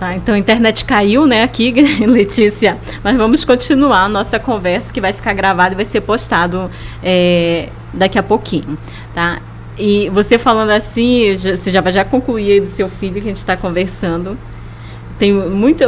Tá, então a internet caiu, né, aqui, Letícia, mas vamos continuar a nossa conversa, que vai ficar gravado e vai ser postado daqui a pouquinho, tá? E você falando assim, você já vai concluir aí do seu filho que a gente está conversando. Tem muito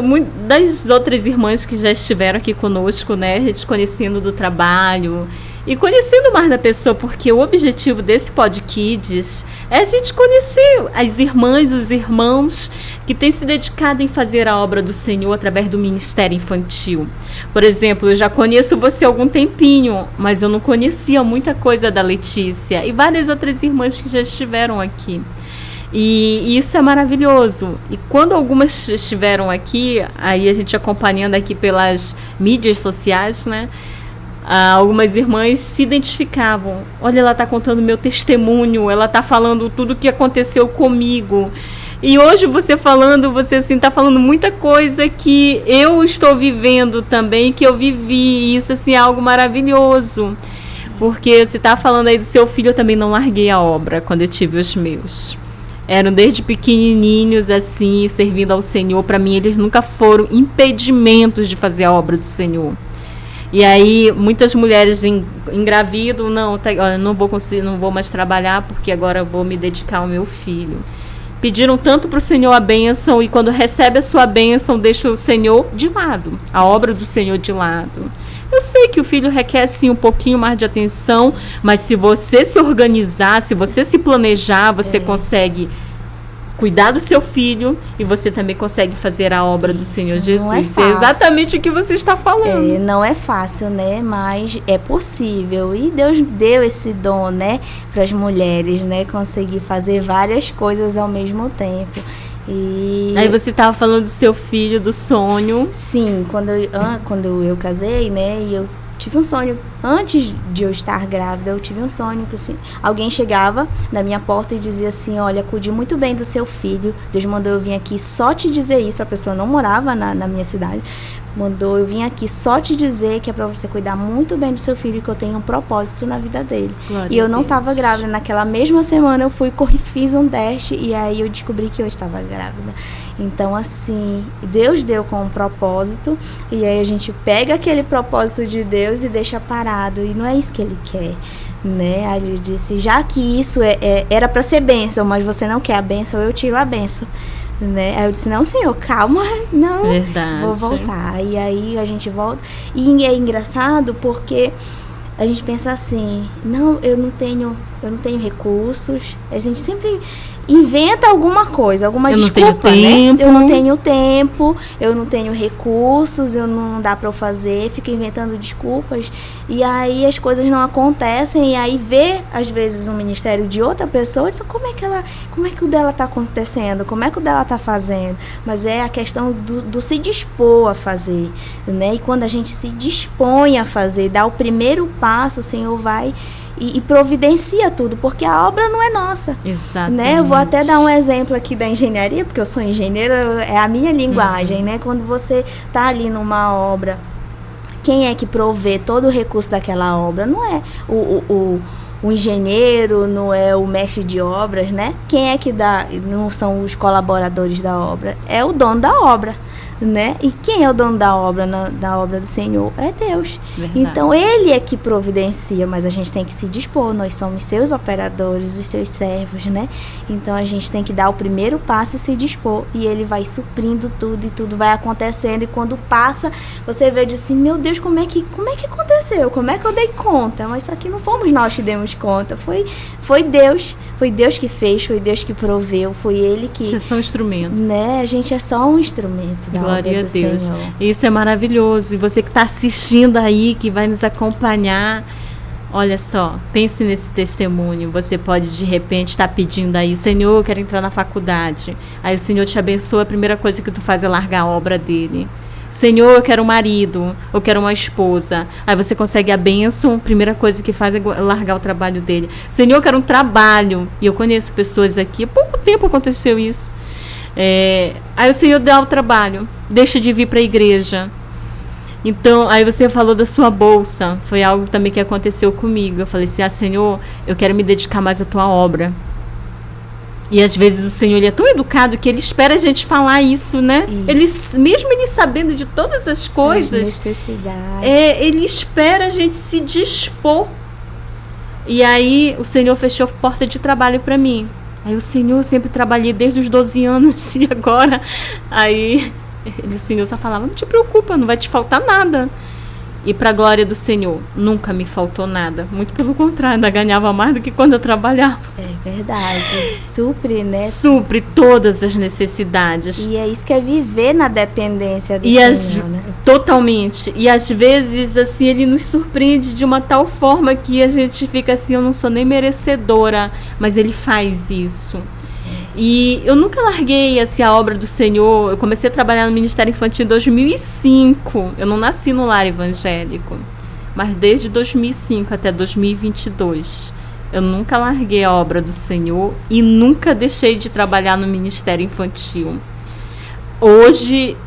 das outras irmãs que já estiveram aqui conosco, né, a gente conhecendo do trabalho e conhecendo mais da pessoa, porque o objetivo desse Podkids é a gente conhecer as irmãs, os irmãos que têm se dedicado em fazer a obra do Senhor através do ministério infantil. Por exemplo, eu já conheço você há algum tempinho, mas eu não conhecia muita coisa da Letícia e várias outras irmãs que já estiveram aqui. E isso é maravilhoso. E quando algumas estiveram aqui, aí a gente acompanhando aqui pelas mídias sociais, né? Algumas irmãs se identificavam. Olha, ela está contando meu testemunho, ela está falando tudo o que aconteceu comigo. E hoje você falando, você assim está falando muita coisa que eu estou vivendo também, que eu vivi. E isso assim é algo maravilhoso. Porque você está falando aí do seu filho, eu também não larguei a obra quando eu tive os meus. Eram desde pequenininhos assim, servindo ao Senhor. Para mim, eles nunca foram impedimentos de fazer a obra do Senhor. E aí, muitas mulheres engravidam, não vou conseguir, não vou mais trabalhar, porque agora eu vou me dedicar ao meu filho. Pediram tanto para o Senhor a bênção, e quando recebe a sua bênção, deixa o Senhor de lado, a obra do Senhor de lado. Eu sei que o filho requer, sim, um pouquinho mais de atenção, mas se você se organizar, se você se planejar, você consegue cuidar do seu filho e você também consegue fazer a obra do Senhor Jesus. É exatamente o que você está falando. Não é fácil, né? Mas é possível. E Deus deu esse dom, né, para as mulheres, né, conseguir fazer várias coisas ao mesmo tempo. E aí você estava falando do seu filho, do sonho. Sim, quando eu casei, né, e eu tive um sonho, antes de eu estar grávida, eu tive um sonho que assim, alguém chegava na minha porta e dizia assim: olha, cuide muito bem do seu filho, Deus mandou eu vir aqui só te dizer isso. A pessoa não morava na minha cidade, mandou eu vir aqui só te dizer que é para você cuidar muito bem do seu filho, que eu tenho um propósito na vida dele. Glória e eu não estava grávida. Naquela mesma semana eu fiz um teste e aí eu descobri que eu estava grávida. Então, assim, Deus deu com um propósito, e aí a gente pega aquele propósito de Deus e deixa parado, e não é isso que Ele quer, né? Aí Ele disse: já que isso era para ser bênção, mas você não quer a bênção, eu tiro a bênção, né? Aí eu disse: não, Senhor, calma, não, verdade, vou voltar. E aí a gente volta, e é engraçado porque a gente pensa assim: não, eu não tenho recursos. A gente sempre inventa alguma coisa, alguma desculpa, né? Eu não tenho tempo, eu não tenho recursos, não dá para eu fazer, fica inventando desculpas, e aí as coisas não acontecem, e aí vê às vezes um ministério de outra pessoa e diz: como é que o dela está acontecendo, como é que o dela está fazendo? Mas é a questão do se dispor a fazer, né? E quando a gente se dispõe a fazer, dá o primeiro passo, o Senhor vai e providencia tudo, porque a obra não é nossa. Exatamente. Né? Eu vou até dar um exemplo aqui da engenharia, porque eu sou engenheira, é a minha linguagem, né? Quando você está ali numa obra, quem é que provê todo o recurso daquela obra? Não é o engenheiro, não é o mestre de obras, né? Quem é que dá? Não são os colaboradores da obra, é o dono da obra, né? E quem é o dono da obra, da obra do Senhor? É Deus. Verdade. Então Ele é que providencia, mas a gente tem que se dispor. Nós somos seus operadores, os seus servos, né? Então a gente tem que dar o primeiro passo e se dispor, e Ele vai suprindo tudo, e tudo vai acontecendo. E quando passa, você vê e diz assim: meu Deus, como é que aconteceu? Como é que eu dei conta? Mas isso aqui não fomos nós que demos conta, foi Deus. Foi Deus que fez, foi Deus que proveu, foi Ele que... Vocês são um instrumento. Né? A gente é só um instrumento da Glória obra a do Deus. Senhor. Isso é maravilhoso. E você que está assistindo aí, que vai nos acompanhar, olha só, pense nesse testemunho. Você pode, de repente, estar pedindo aí: Senhor, eu quero entrar na faculdade. Aí o Senhor te abençoa, a primeira coisa que tu faz é largar a obra dele. Senhor, eu quero um marido, eu quero uma esposa. Aí você consegue a bênção, a primeira coisa que faz é largar o trabalho dele. Senhor, eu quero um trabalho. E eu conheço pessoas aqui, há pouco tempo aconteceu isso. Aí o Senhor dá o trabalho, deixa de vir para a igreja. Então, aí você falou da sua bolsa, foi algo também que aconteceu comigo. Eu falei assim: Senhor, eu quero me dedicar mais à tua obra. E às vezes o Senhor ele é tão educado que ele espera a gente falar isso, né? Mesmo ele sabendo de todas as coisas, necessidades. Ele espera a gente se dispor. E aí o Senhor fechou porta de trabalho para mim. Aí o Senhor, eu sempre trabalhei desde os 12 anos e agora... Aí o Senhor só falava, não te preocupa, não vai te faltar nada. E para a glória do Senhor, nunca me faltou nada. Muito pelo contrário, ainda ganhava mais do que quando eu trabalhava. É verdade. Supre, né? Supre todas as necessidades. E é isso que é viver na dependência do Senhor, né? Totalmente. E às vezes, assim, ele nos surpreende de uma tal forma que a gente fica assim, eu não sou nem merecedora, mas ele faz isso. E eu nunca larguei assim, a obra do Senhor. Eu comecei a trabalhar no Ministério Infantil em 2005. Eu não nasci no lar evangélico, mas desde 2005 até 2022 eu nunca larguei a obra do Senhor e nunca deixei de trabalhar no Ministério Infantil. Hoje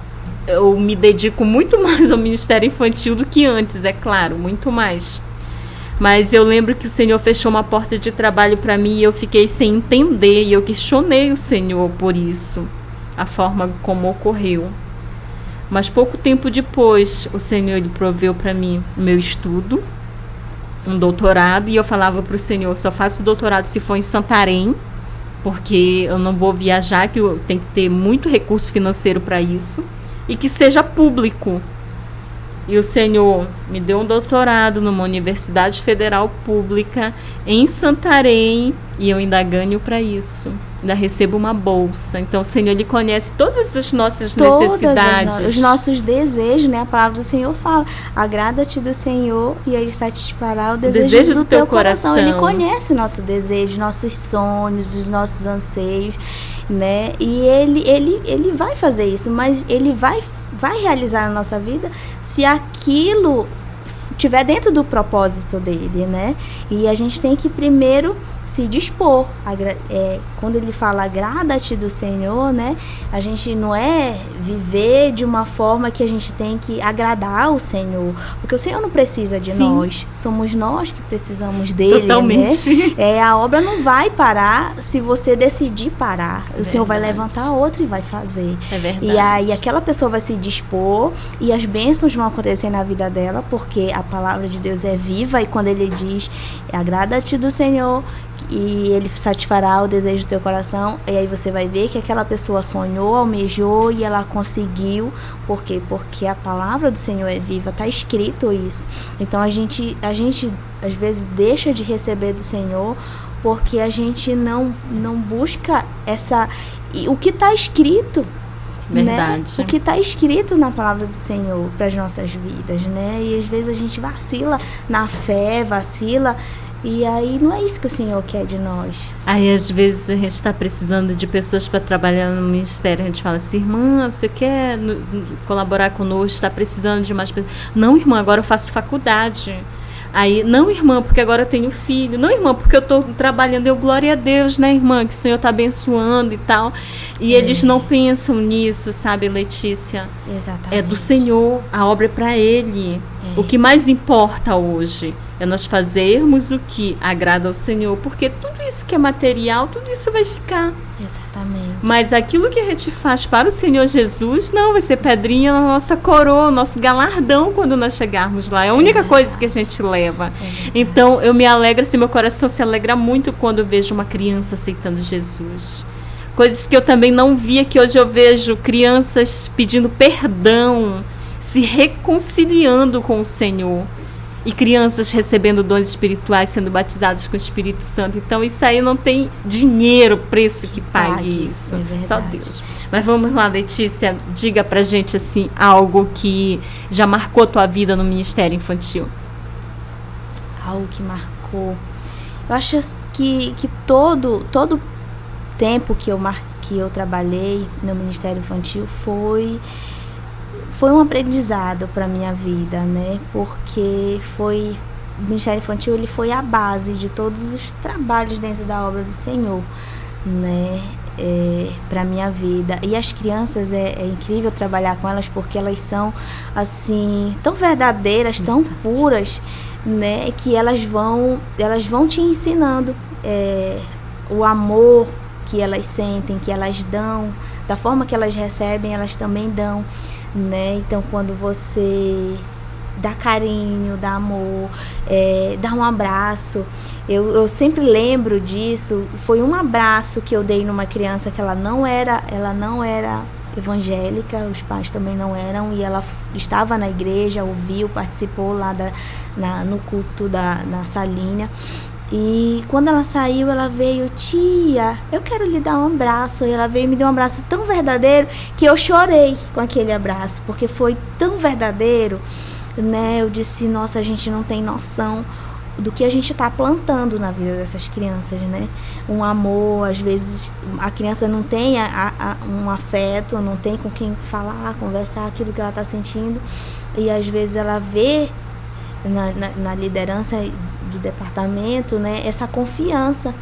eu me dedico muito mais ao Ministério Infantil do que antes, é claro, muito mais. Mas eu lembro que o Senhor fechou uma porta de trabalho para mim e eu fiquei sem entender. E eu questionei o Senhor por isso, a forma como ocorreu. Mas pouco tempo depois, o Senhor ele proveu para mim o meu estudo, um doutorado. E eu falava para o Senhor, só faço doutorado se for em Santarém, porque eu não vou viajar, que eu tenho que ter muito recurso financeiro para isso. E que seja público. E o Senhor me deu um doutorado numa universidade federal pública em Santarém e eu ainda ganho para isso. Ainda recebo uma bolsa. Então o Senhor ele conhece todas as nossas necessidades. Os nossos desejos, né? A palavra do Senhor fala, agrada-te do Senhor e Ele satisfará o desejo do teu coração. Ele conhece o nosso desejo, nossos sonhos, os nossos anseios, né? E ele vai fazer isso, mas Ele vai realizar na nossa vida se aquilo estiver dentro do propósito dele, né? E a gente tem que primeiro se dispor. Quando ele fala agrada-te do Senhor, né? A gente não é viver de uma forma que a gente tem que agradar o Senhor, porque o Senhor não precisa de nós, somos nós que precisamos dele. Totalmente. Né? A obra não vai parar se você decidir parar. O Senhor vai levantar outra e vai fazer. É verdade. E aí aquela pessoa vai se dispor e as bênçãos vão acontecer na vida dela, porque a palavra de Deus é viva e quando ele diz agrada-te do Senhor e ele satisfará o desejo do teu coração, e aí você vai ver que aquela pessoa sonhou, almejou e ela conseguiu. Por quê? Porque a palavra do Senhor é viva, está escrito isso. Então a gente às vezes deixa de receber do Senhor porque a gente não busca o que está escrito. Verdade. Né? O que está escrito na palavra do Senhor para as nossas vidas, né? E às vezes a gente vacila na fé, vacila, e aí não é isso que o Senhor quer de nós. Aí às vezes a gente está precisando de pessoas para trabalhar no ministério, a gente fala assim, irmã, você quer colaborar conosco, está precisando de mais pessoas? Não, irmã, agora eu faço faculdade. Aí, não, irmã, porque agora eu tenho filho. Não, irmã, porque eu estou trabalhando. Eu, glória a Deus, né, irmã, que o Senhor está abençoando e tal. E eles não pensam nisso, sabe, Letícia? Exatamente. É do Senhor, a obra é para Ele. O que mais importa hoje é nós fazermos o que agrada ao Senhor, porque tudo isso que é material, tudo isso vai ficar. Exatamente. Mas aquilo que a gente faz para o Senhor Jesus, não, vai ser pedrinha na nossa coroa, nosso galardão quando nós chegarmos lá. É a única coisa que a gente leva. Então, eu me alegro, assim, meu coração se alegra muito quando eu vejo uma criança aceitando Jesus. Coisas que eu também não via, que hoje eu vejo crianças pedindo perdão, se reconciliando com o Senhor. E crianças recebendo dons espirituais, sendo batizadas com o Espírito Santo. Então, isso aí não tem dinheiro, preço que pague isso. É só Deus. Mas vamos lá, Letícia, diga pra gente, assim, algo que já marcou a tua vida no Ministério Infantil. Algo que marcou. Eu acho que todo tempo que eu trabalhei no Ministério Infantil foi um aprendizado para minha vida, né? Porque o Ministério Infantil ele foi a base de todos os trabalhos dentro da obra do Senhor, né? Para minha vida. E as crianças, é incrível trabalhar com elas porque elas são assim tão verdadeiras, tão puras, né? Que elas vão te ensinando o amor, que elas sentem, que elas dão, da forma que elas recebem, elas também dão, né? Então, quando você dá carinho, dá amor, dá um abraço. Eu sempre lembro disso. Foi um abraço que eu dei numa criança que ela não era evangélica, os pais também não eram, e ela estava na igreja, ouviu, participou lá no culto na salinha. E quando ela saiu, ela veio: tia, eu quero lhe dar um abraço. E ela veio e me deu um abraço tão verdadeiro que eu chorei com aquele abraço, porque foi tão verdadeiro, né? Eu disse: nossa, a gente não tem noção do que a gente está plantando na vida dessas crianças, né? Um amor, às vezes a criança não tem um afeto, não tem com quem falar, conversar aquilo que ela está sentindo, e às vezes ela vê na liderança do departamento, né, essa confiança,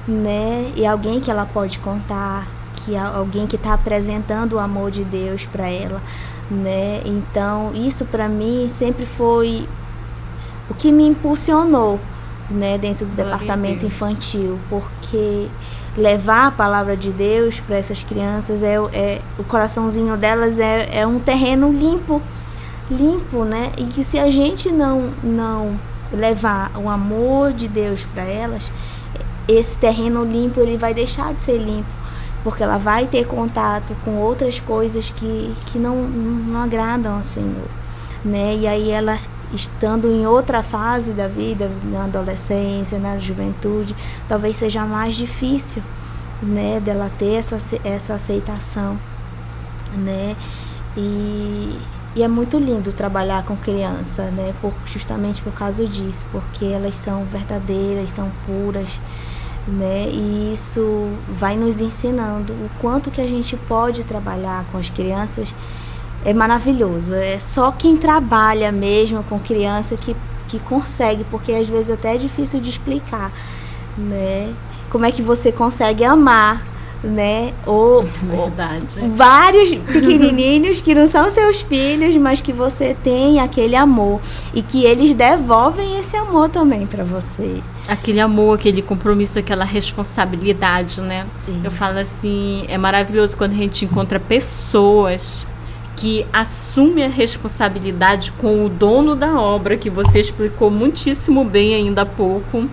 né, e alguém que ela pode contar, que alguém que está apresentando o amor de Deus para ela, né? Então isso para mim sempre foi o que me impulsionou, né, dentro do departamento infantil, porque levar a palavra de Deus para essas crianças, o coraçãozinho delas é um terreno limpo, né? E que se a gente não levar o amor de Deus para elas, esse terreno limpo ele vai deixar de ser limpo, porque ela vai ter contato com outras coisas que não agradam ao Senhor, né? E aí ela, estando em outra fase da vida, na adolescência, na juventude, talvez seja mais difícil, né, dela ter essa aceitação, né? E é muito lindo trabalhar com criança, né, justamente por causa disso, porque elas são verdadeiras, são puras, né, e isso vai nos ensinando o quanto que a gente pode trabalhar com as crianças. É maravilhoso, é só quem trabalha mesmo com criança que consegue, porque às vezes até é difícil de explicar, né, como é que você consegue amar, né, ou vários pequenininhos que não são seus filhos, mas que você tem aquele amor e que eles devolvem esse amor também para você. Aquele amor, aquele compromisso, aquela responsabilidade, né? Isso. Eu falo assim, é maravilhoso quando a gente encontra pessoas que assumem a responsabilidade com o dono da obra, que você explicou muitíssimo bem ainda há pouco,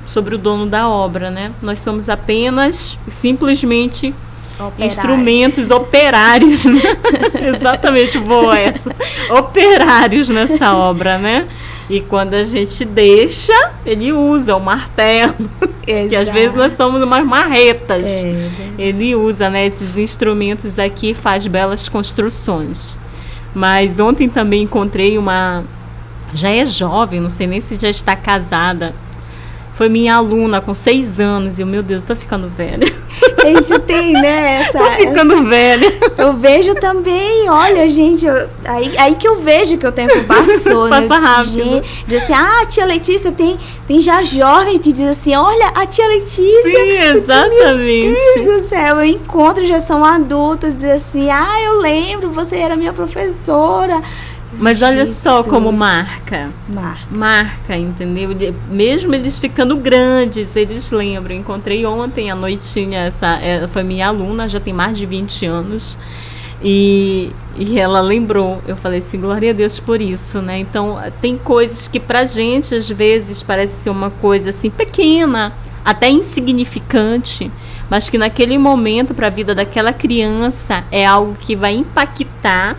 sobre o dono da obra, né? Nós somos apenas, simplesmente, instrumentos operários, né? Exatamente, boa essa. Operários nessa obra, né? E quando a gente deixa, ele usa o martelo, que às vezes nós somos umas marretas. Ele usa, né, esses instrumentos aqui e faz belas construções. Mas ontem também encontrei já é jovem, não sei nem se já está casada. Foi minha aluna com 6 anos. E meu Deus, eu tô ficando velha. A gente tem, né? Tô ficando velha. Eu vejo também, olha, gente, aí que eu vejo que o tempo passou. Passa rápido. Diz assim, a tia Letícia, tem já jovem que diz assim, olha, a tia Letícia. Sim, exatamente. Meu Deus do céu, eu encontro, já são adultos, diz assim, eu lembro, você era minha professora. Mas olha só como marca, entendeu? Mesmo eles ficando grandes, eles lembram. Encontrei ontem à noitinha, foi minha aluna, já tem mais de 20 anos, e ela lembrou. Eu falei assim, glória a Deus por isso, né? Então, tem coisas que pra gente, às vezes, parece ser uma coisa assim, pequena, até insignificante, mas que naquele momento, para a vida daquela criança, é algo que vai impactar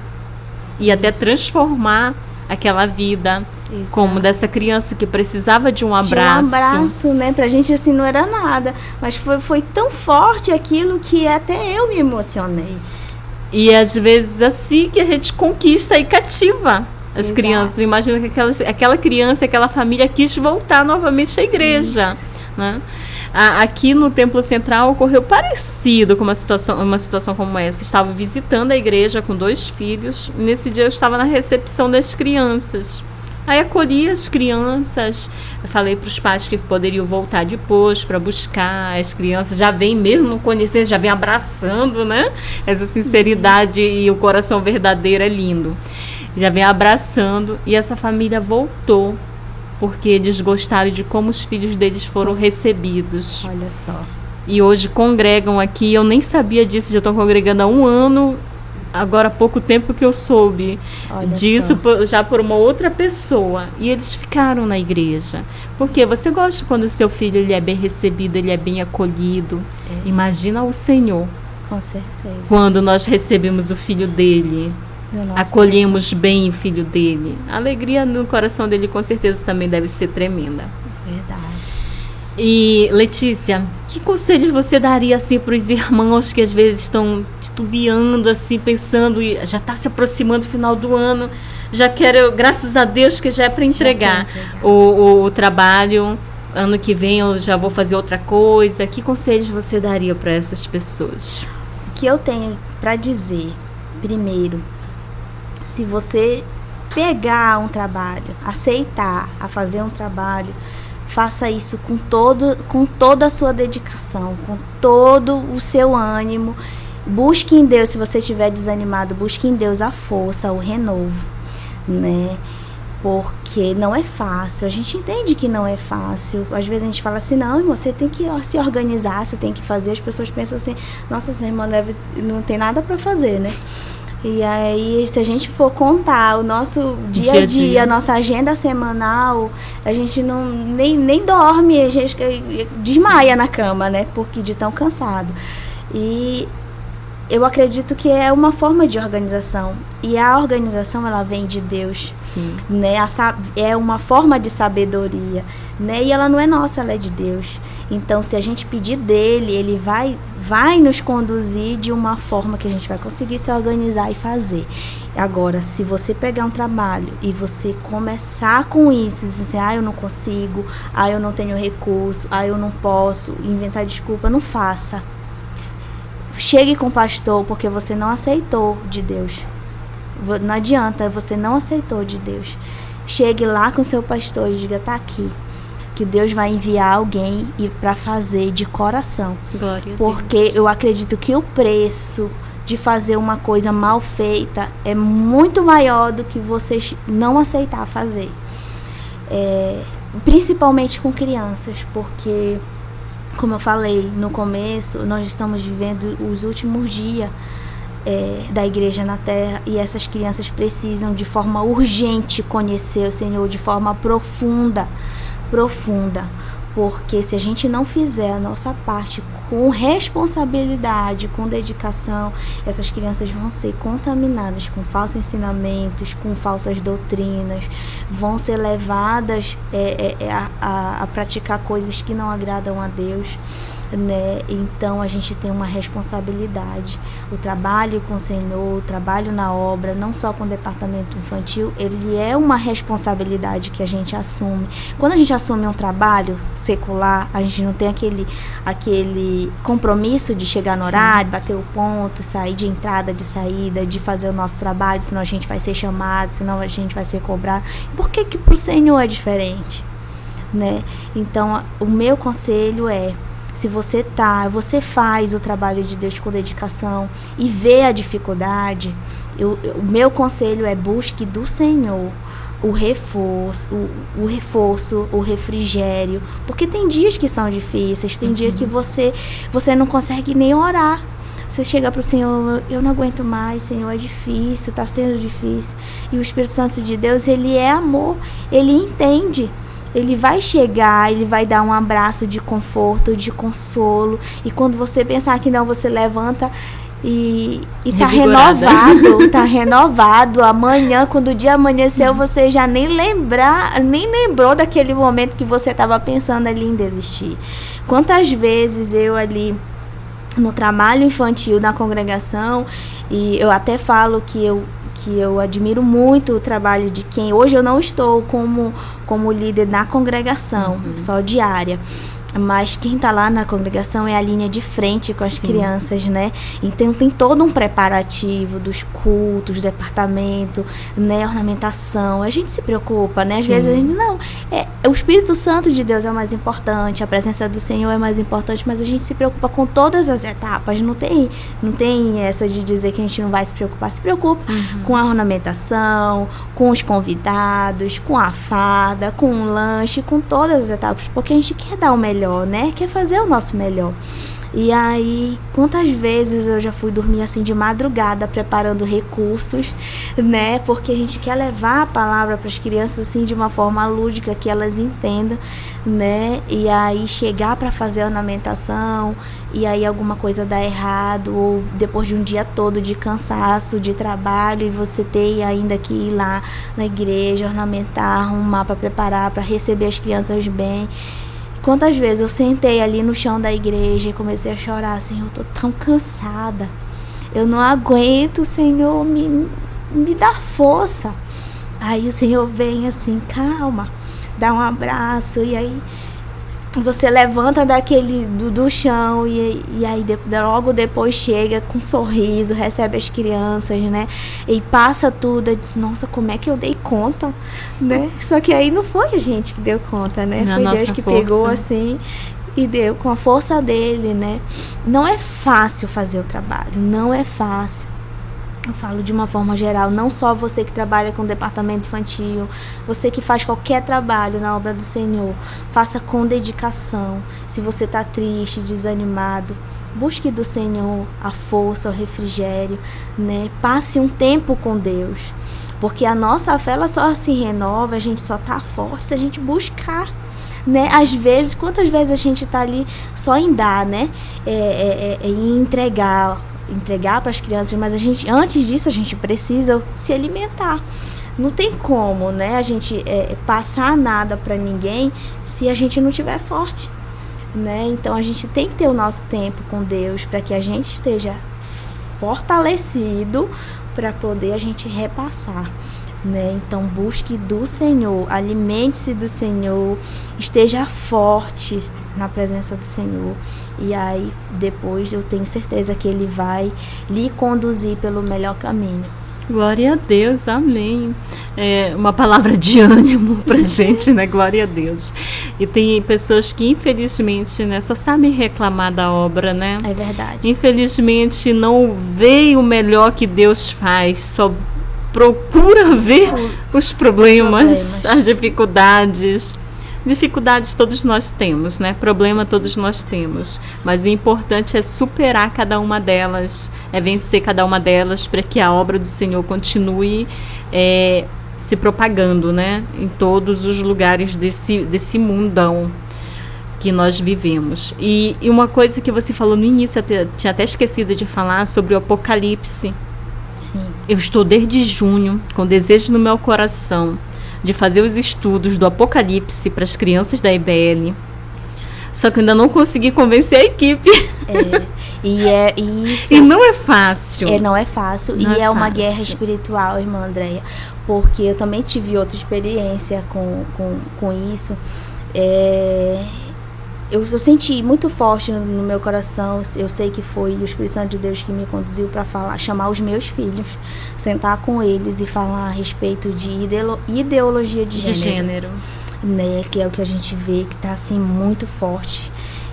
e até transformar aquela vida. Exato. Como dessa criança que precisava de um abraço. De um abraço, né? Pra gente, assim, não era nada. Mas foi tão forte aquilo que até eu me emocionei. E às vezes assim que a gente conquista e cativa as crianças. Imagina que aquela criança, aquela família quis voltar novamente à igreja. Né? Aqui no Templo Central ocorreu parecido com uma situação como essa. Estava visitando a igreja com 2 filhos. Nesse dia eu estava na recepção das crianças. Aí acolhi as crianças, eu falei para os pais que poderiam voltar depois para buscar as crianças. Já vem mesmo conhecer, já vem abraçando, né? Essa sinceridade e o coração verdadeiro é lindo. Já vem abraçando e essa família voltou. Porque eles gostaram de como os filhos deles foram recebidos. Olha só. e hoje congregam aqui. Eu nem sabia disso, já estão congregando há 1 ano. Agora há pouco tempo que eu soube disso, já por uma outra pessoa. E eles ficaram na igreja. Porque você gosta quando o seu filho ele é bem recebido, ele é bem acolhido. Imagina o Senhor. Com certeza. Quando nós recebemos o filho dele, acolhemos bem o filho dele. A alegria no coração dele com certeza também deve ser tremenda. Verdade. E, Letícia, que conselhos você daria assim para os irmãos que às vezes estão titubeando, assim, pensando, e já está se aproximando do final do ano, já quero, graças a Deus, que já é para entregar o trabalho, ano que vem eu já vou fazer outra coisa. Que conselhos você daria para essas pessoas? O que eu tenho para dizer, primeiro, se você pegar um trabalho, aceitar a fazer um trabalho, faça isso com toda a sua dedicação, com todo o seu ânimo. Busque em Deus, se você estiver desanimado, busque em Deus a força, o renovo, né? Porque não é fácil, a gente entende que não é fácil. Às vezes a gente fala assim, não, você tem que se organizar, você tem que fazer. As pessoas pensam assim, nossa, essa irmã não tem nada para fazer, né? E aí, se a gente for contar o nosso dia a dia, a nossa agenda semanal, a gente nem dorme, a gente desmaia na cama, né? Porque de tão cansado. E eu acredito que é uma forma de organização. E a organização, ela vem de Deus. Sim. Né? É uma forma de sabedoria. Né? E ela não é nossa, ela é de Deus. Então, se a gente pedir dele, ele vai nos conduzir de uma forma que a gente vai conseguir se organizar e fazer. Agora, se você pegar um trabalho e você começar com isso, dizer assim, eu não consigo, eu não tenho recurso, eu não posso, inventar desculpa, não faça. Chegue com o pastor porque você não aceitou de Deus. Não adianta, você não aceitou de Deus. Chegue lá com o seu pastor e diga, tá aqui. Que Deus vai enviar alguém para fazer de coração. Glória a porque Deus. Eu acredito que o preço de fazer uma coisa mal feita é muito maior do que você não aceitar fazer. Principalmente com crianças, porque... Como eu falei no começo, nós estamos vivendo os últimos dias da igreja na terra e essas crianças precisam de forma urgente conhecer o Senhor de forma profunda, porque se a gente não fizer a nossa parte com responsabilidade, com dedicação, essas crianças vão ser contaminadas com falsos ensinamentos, com falsas doutrinas, vão ser levadas a praticar coisas que não agradam a Deus. Né? Então a gente tem uma responsabilidade. O trabalho com o Senhor, o trabalho na obra, não só com o departamento infantil, ele é uma responsabilidade que a gente assume. Quando a gente assume um trabalho secular, a gente não tem aquele compromisso de chegar no horário, bater o ponto, sair de entrada, de saída, de fazer o nosso trabalho, senão a gente vai ser chamado, senão a gente vai ser cobrado. Por que pro Senhor é diferente? Né? Então o meu conselho é: se você faz o trabalho de Deus com dedicação e vê a dificuldade, o meu conselho é: busque do Senhor o reforço, o refrigério, porque tem dias que são difíceis, tem dia que você não consegue nem orar. Você chega para o Senhor, eu não aguento mais, Senhor, é difícil, está sendo difícil. E o Espírito Santo de Deus, ele é amor, ele entende. Ele vai chegar, ele vai dar um abraço de conforto, de consolo. E quando você pensar que não, você levanta e tá renovado. Amanhã, quando o dia amanheceu, você já nem lembrou daquele momento que você estava pensando ali em desistir. Quantas vezes eu ali no trabalho infantil, na congregação, e eu até falo que eu admiro muito o trabalho de quem... Hoje eu não estou como líder na congregação, só diária. Mas quem está lá na congregação é a linha de frente com as crianças, né? Então tem todo um preparativo dos cultos, do departamento, né? Ornamentação. A gente se preocupa, né? Às vezes a gente não... o Espírito Santo de Deus é o mais importante, a presença do Senhor é mais importante, mas a gente se preocupa com todas as etapas. Não tem essa de dizer que a gente não vai se preocupar. Se preocupa com a ornamentação, com os convidados, com a farda, com o lanche, com todas as etapas, porque a gente quer dar o melhor, né? Quer fazer o nosso melhor. E aí, quantas vezes eu já fui dormir assim de madrugada preparando recursos, né? Porque a gente quer levar a palavra para as crianças assim de uma forma lúdica, que elas entendam, né? E aí chegar para fazer a ornamentação e aí alguma coisa dá errado, ou depois de um dia todo de cansaço, de trabalho, e você ter ainda que ir lá na igreja, ornamentar, arrumar para preparar, para receber as crianças bem. Quantas vezes eu sentei ali no chão da igreja e comecei a chorar, assim, eu tô tão cansada, eu não aguento, Senhor, me dá força. Aí o Senhor vem assim, calma, dá um abraço, e aí você levanta do chão e aí logo depois chega com um sorriso, recebe as crianças, né? E passa tudo, e diz, nossa, como é que eu dei conta, né? Só que aí não foi a gente que deu conta, né? Foi Deus que pegou assim e deu com a força dele, né? Não é fácil fazer o trabalho, não é fácil. Eu falo de uma forma geral, não só você que trabalha com departamento infantil, você que faz qualquer trabalho na obra do Senhor, faça com dedicação. Se você está triste, desanimado, busque do Senhor a força, o refrigério, né? Passe um tempo com Deus, porque a nossa fé ela só se renova, a gente só está forte se a gente buscar. Né? Às vezes, quantas vezes a gente está ali só em dar, né? Em entregar para as crianças, mas antes disso a gente precisa se alimentar. Não tem como, né, a gente passar nada para ninguém se a gente não estiver forte, né? Então a gente tem que ter o nosso tempo com Deus para que a gente esteja fortalecido para poder a gente repassar, né? Então busque do Senhor, alimente-se do Senhor, esteja forte na presença do Senhor, e aí depois eu tenho certeza que Ele vai lhe conduzir pelo melhor caminho. Glória a Deus, amém. É uma palavra de ânimo pra gente, né? Glória a Deus. E tem pessoas que infelizmente, né, só sabem reclamar da obra, né? É verdade. Infelizmente não veem o melhor que Deus faz, só procura ver os problemas, as dificuldades. Dificuldades todos nós temos, né? Problema todos nós temos. Mas o importante é superar cada uma delas, é vencer cada uma delas para que a obra do Senhor continue se propagando, né? Em todos os lugares desse mundão que nós vivemos. E uma coisa que você falou no início, eu tinha até esquecido de falar sobre o Apocalipse. Sim. Eu estou desde junho com desejo no meu coração de fazer os estudos do Apocalipse para as crianças da IBL. Só que eu ainda não consegui convencer a equipe. Isso. E não é fácil. Não é fácil. Não e é uma guerra espiritual, irmã Andréia. Porque eu também tive outra experiência com isso. Eu senti muito forte no meu coração. Eu sei que foi o Espírito Santo de Deus que me conduziu para chamar os meus filhos, sentar com eles e falar a respeito de ideologia de gênero. Né, que é o que a gente vê que está assim muito forte.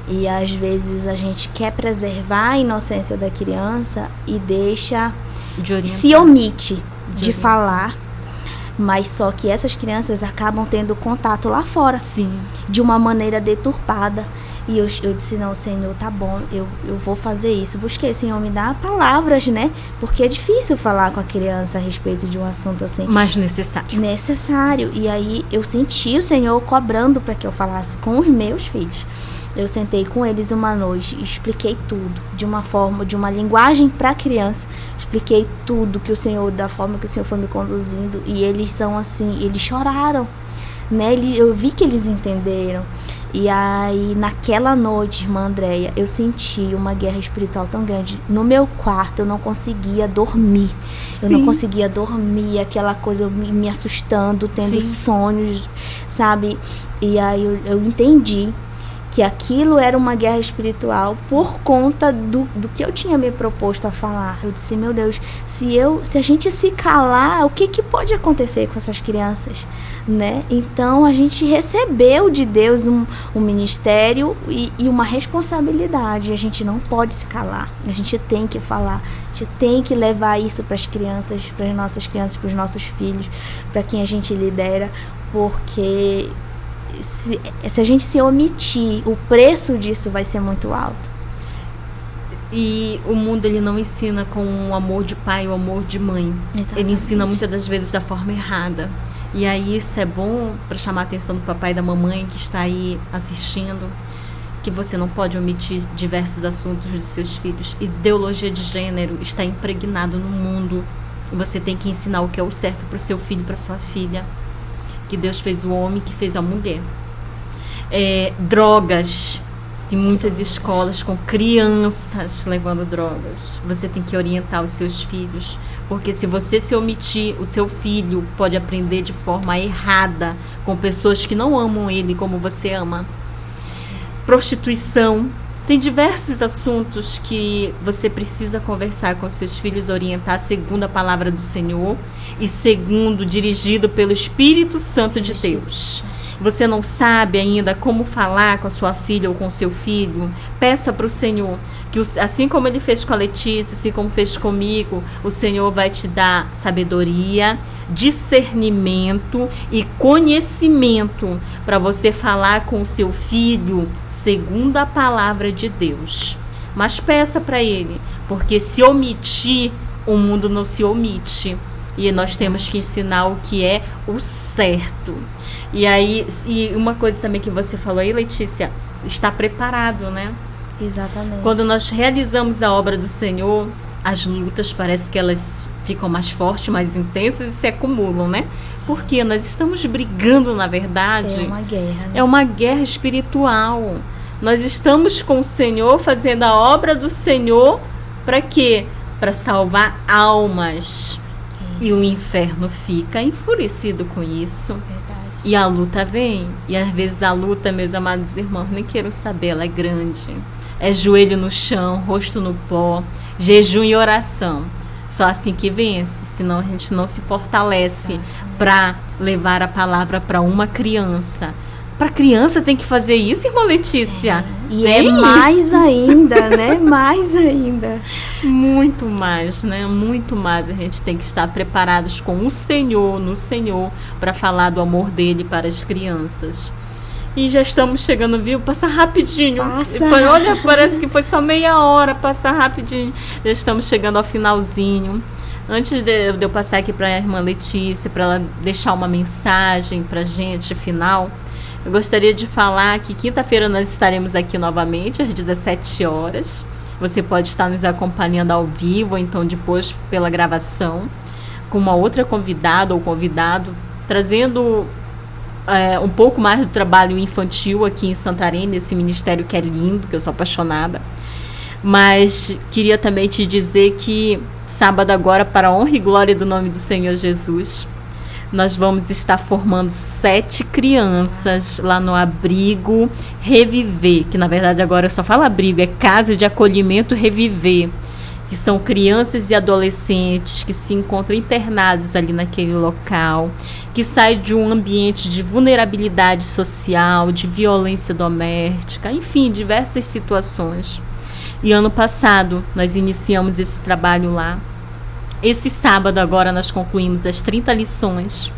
E às vezes a gente quer preservar a inocência da criança e se omite de falar. Mas só que essas crianças acabam tendo contato lá fora. Sim. De uma maneira deturpada. E eu disse, não, Senhor, tá bom, eu vou fazer isso. Busquei, Senhor, me dá palavras, né? Porque é difícil falar com a criança a respeito de um assunto assim. Mas necessário. Necessário. E aí eu senti o Senhor cobrando para que eu falasse com os meus filhos. Eu sentei com eles uma noite e expliquei tudo, de uma linguagem para a criança. Expliquei tudo da forma que o Senhor foi me conduzindo. E eles são assim, eles choraram, né? Eu vi que eles entenderam. E aí, naquela noite, irmã Andréia, eu senti uma guerra espiritual tão grande. No meu quarto, eu não conseguia dormir. Sim. Eu não conseguia dormir, aquela coisa, eu me assustando, tendo sonhos, sabe? E aí, eu entendi que aquilo era uma guerra espiritual por conta do que eu tinha me proposto a falar. Eu disse, meu Deus, se a gente se calar, o que pode acontecer com essas crianças, né? Então a gente recebeu de Deus um ministério e uma responsabilidade. A gente não pode se calar, a gente tem que falar, a gente tem que levar isso para as crianças, para as nossas crianças, para os nossos filhos, para quem a gente lidera, porque se a gente se omitir, o preço disso vai ser muito alto. E o mundo, ele não ensina com o amor de pai, o amor de mãe. Exatamente. Ele ensina muitas das vezes da forma errada. E aí isso é bom para chamar a atenção do papai e da mamãe que está aí assistindo, que você não pode omitir diversos assuntos dos seus filhos. Ideologia de gênero está impregnado no mundo. E você tem que ensinar o que é o certo para o seu filho e para sua filha. Que Deus fez o homem, que fez a mulher. Drogas. Tem muitas escolas com crianças levando drogas. Você tem que orientar os seus filhos. Porque se você se omitir, o seu filho pode aprender de forma errada com pessoas que não amam ele como você ama. Prostituição. Tem diversos assuntos que você precisa conversar com seus filhos, orientar segundo a palavra do Senhor e segundo dirigido pelo Espírito Santo de Deus. Você não sabe ainda como falar com a sua filha ou com o seu filho? Peça para o Senhor, que assim como Ele fez com a Letícia, assim como fez comigo, o Senhor vai te dar sabedoria, discernimento e conhecimento para você falar com o seu filho segundo a palavra de Deus. Mas peça para Ele, porque se omitir, o mundo não se omite. E nós temos que ensinar o que é o certo. E uma coisa também que você falou aí, Letícia, está preparado, né? Exatamente. Quando nós realizamos a obra do Senhor, as lutas parece que elas ficam mais fortes, mais intensas e se acumulam, né? Porque nós estamos brigando, na verdade. É uma guerra, né? É uma guerra espiritual. Nós estamos com o Senhor, fazendo a obra do Senhor, para quê? Para salvar almas. E o inferno fica enfurecido com isso. Verdade. E a luta vem. E às vezes a luta, meus amados irmãos, nem quero saber, ela é grande. É joelho no chão, rosto no pó, jejum e oração. Só assim que vence, senão a gente não se fortalece para levar a palavra para uma criança. Para criança tem que fazer isso, irmã Letícia? E tem? É mais ainda, né? Mais ainda. Muito mais, né? Muito mais. A gente tem que estar preparados com o Senhor, no Senhor, para falar do amor dele para as crianças. E já estamos chegando, viu? Passa rapidinho. Olha, parece que foi só meia hora, passa rapidinho. Já estamos chegando ao finalzinho. Antes de eu passar aqui para a irmã Letícia, para ela deixar uma mensagem para a gente, final, eu gostaria de falar que quinta-feira nós estaremos aqui novamente, às 17 horas. Você pode estar nos acompanhando ao vivo, ou então depois pela gravação, com uma outra convidada ou convidado, trazendo um pouco mais do trabalho infantil aqui em Santarém, nesse ministério que é lindo, que eu sou apaixonada. Mas queria também te dizer que sábado agora, para a honra e glória do nome do Senhor Jesus, nós vamos estar formando 7 crianças lá no Abrigo Reviver, que na verdade agora eu só falo abrigo, é Casa de Acolhimento Reviver, que são crianças e adolescentes que se encontram internados ali naquele local, que saem de um ambiente de vulnerabilidade social, de violência doméstica, enfim, diversas situações. E ano passado nós iniciamos esse trabalho lá. Esse sábado agora nós concluímos as 30 lições.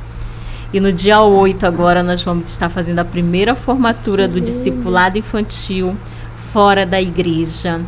E no dia 8 agora nós vamos estar fazendo a primeira formatura do discipulado infantil fora da igreja.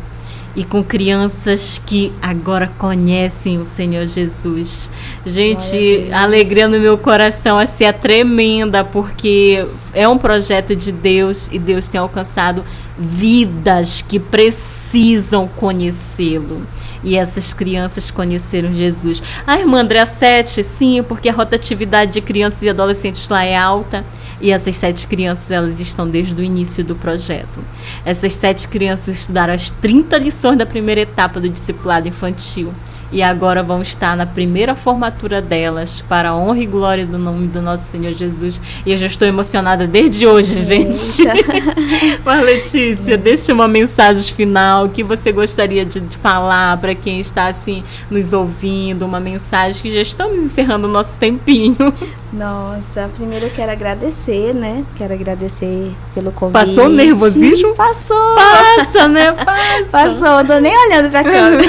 E com crianças que agora conhecem o Senhor Jesus. Gente, a alegria no meu coração é tremenda, porque é um projeto de Deus e Deus tem alcançado vidas que precisam conhecê-lo. E essas crianças conheceram Jesus. A irmã Andréa 7, sim, porque a rotatividade de crianças e adolescentes lá é alta. E essas 7 crianças, elas estão desde o início do projeto. Essas 7 crianças estudaram as 30 lições da primeira etapa do discipulado infantil. E agora vão estar na primeira formatura delas, para a honra e glória do nome do nosso Senhor Jesus. E eu já estou emocionada desde hoje, gente. Mas, Letícia, deixe uma mensagem final que você gostaria de falar para quem está assim nos ouvindo, uma mensagem que já estamos encerrando o nosso tempinho. Nossa, primeiro eu quero agradecer, né? Quero agradecer pelo convite. Passou o nervosismo? Passou. Passa, né? Passou, tô nem olhando pra câmera.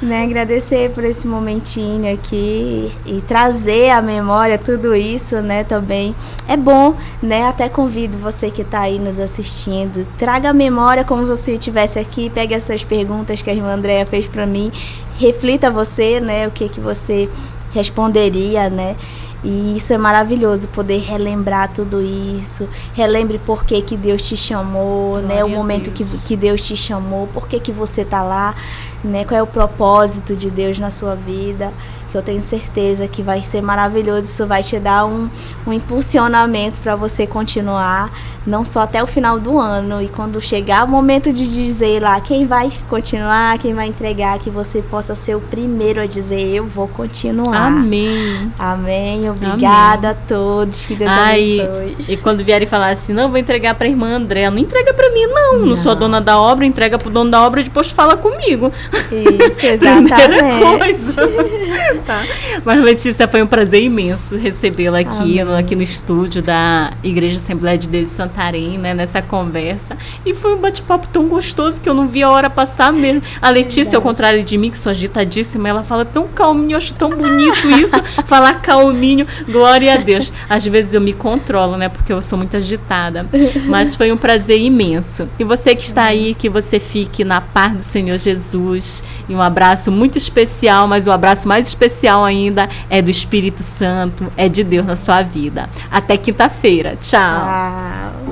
Né, agradecer por esse momentinho aqui e trazer à memória tudo isso, né, também é bom, né, até convido você que está aí nos assistindo, traga à memória como se você estivesse aqui, pegue essas perguntas que a irmã Andréa fez para mim, reflita você, né, o que você responderia, né. E isso é maravilhoso, poder relembrar tudo isso. Relembre por que Deus te chamou, glória, né? O momento que Deus te chamou, por que você está lá, né? Qual é o propósito de Deus na sua vida. Que eu tenho certeza que vai ser maravilhoso. Isso vai te dar um impulsionamento para você continuar, não só até o final do ano. E quando chegar o momento de dizer lá quem vai continuar, quem vai entregar, que você possa ser o primeiro a dizer, eu vou continuar. Amém. Amém. Obrigada a todos. Que Deus abençoe. E quando vierem falar assim, não, vou entregar para a irmã Andréa, não entrega para mim, não sou a dona da obra, entrega para o dono da obra e depois fala comigo. Isso, exatamente. Coisa. Tá. Mas, Letícia, foi um prazer imenso recebê-la aqui no estúdio da Igreja Assembleia de Deus de Santarém, né, nessa conversa. E foi um bate-papo tão gostoso que eu não vi a hora passar mesmo. A Letícia, ao contrário de mim, que sou agitadíssima, ela fala tão calminho, eu acho tão bonito isso, falar calminho, glória a Deus. Às vezes eu me controlo, né, porque eu sou muito agitada. Mas foi um prazer imenso. E você que está aí, que você fique na paz do Senhor Jesus. E um abraço muito especial, mas o abraço mais especial ainda é do Espírito Santo, é de Deus na sua vida. Até quinta-feira. Tchau. Tchau.